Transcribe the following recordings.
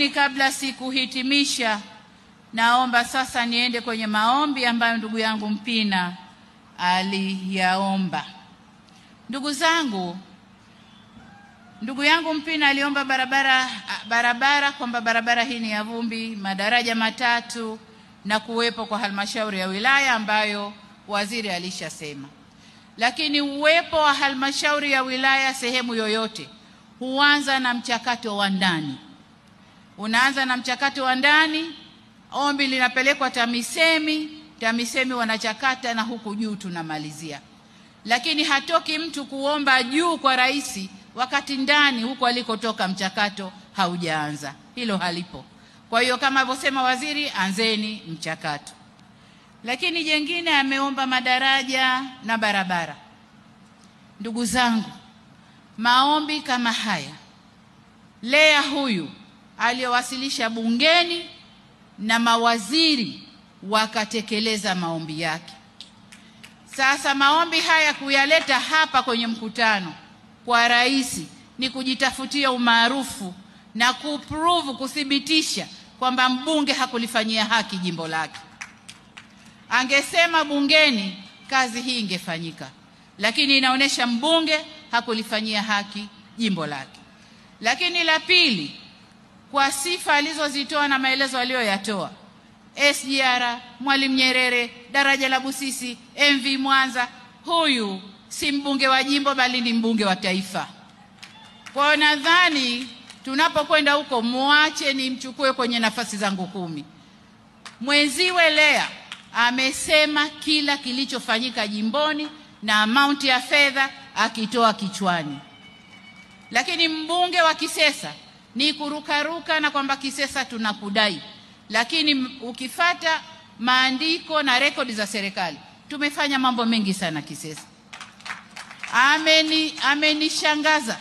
Kabla sikuhitimisha, naomba sasa niende kwenye maombi ambayo ndugu yangu Mpina aliyaomba. Ndugu zangu, ndugu yangu Mpina aliomba barabara kwamba barabara hii ni ya vumbi, madaraja matatu na kuwepo kwa halmashauri ya wilaya ambayo waziri alishasema. Lakini uwepo wa halmashauri ya wilaya sehemu yoyote huanza na mchakato wa ndani. Unaanza na mchakato wa ndani, ombi linapelekwa TAMISEMI wanachakata na huku juu tunamalizia. Lakini hatoki mtu kuomba juu kwa rais wakati ndani huko alikotoka mchakato haujaanza. Hilo halipo. Kwa hiyo kama alivyosema waziri, anzeni mchakato. Lakini jengine ameomba madaraja na barabara. Ndugu zangu, maombi kama haya Lea huyu aliyowasilisha bungeni na mawaziri wakatekeleza maombi yake. Sasa maombi haya kuyaleta hapa kwenye mkutano kwa rais ni kujitafutia umaarufu na kuthibitisha kwamba mbunge hakulifanyia haki jimbo lake. Angesema bungeni, kazi hii ingefanyika, lakini inaonesha mbunge hakulifanyia haki jimbo lake. Lakini la pili, kwa sifa alizozitoa na maelezo aliyoyatoa, SGR, Mwalimu Nyerere, daraja la Busisi, MV Mwanza, huyu si mbunge wa jimbo bali ni mbunge wa taifa. Kwa nadhani tunapokwenda huko muache nimchukue kwenye nafasi zangu 10. Mwenziwe Lea amesema kila kilichofanyika jimboni na amount ya fedha akitoa kichwani. Lakini mbunge wa Kisesa ni kurukaruka na kwamba Kisesa tunakudai. Lakini ukifata maandiko na rekodi za serikali, tumefanya mambo mengi sana Kisesa. Amenishangaza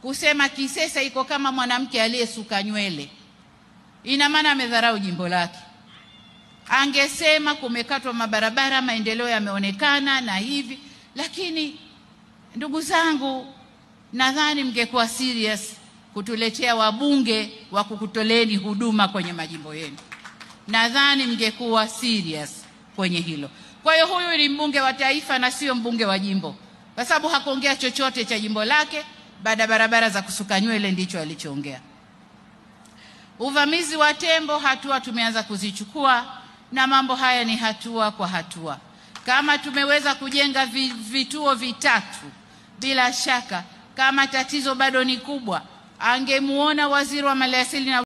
kusema Kisesa iko kama mwanamke aliyesuka nywele. Ina maana amedharau jimbo lake. Angesema kumekatwa mabarabara, maendeleo yameonekana na hivi. Lakini ndugu zangu, nadhani mngekuwa serious kutuletea wabunge wa kukutoleni huduma kwenye majimbo yenu. Nadhani mngekuwa serious kwenye hilo. Kwa hiyo huyu ni mbunge wa taifa na sio mbunge wa jimbo, kwa sababu hakuongea chochote cha jimbo lake. Baada barabara za kusuka nywele ndicho alichoongea. Uvamizi wa tembo, hatua tumeanza kuzichukua, na mambo haya ni hatua kwa hatua. Kama tumeweza kujenga vituo 3, bila shaka kama tatizo bado ni kubwa, angemuona waziri wa maliasili na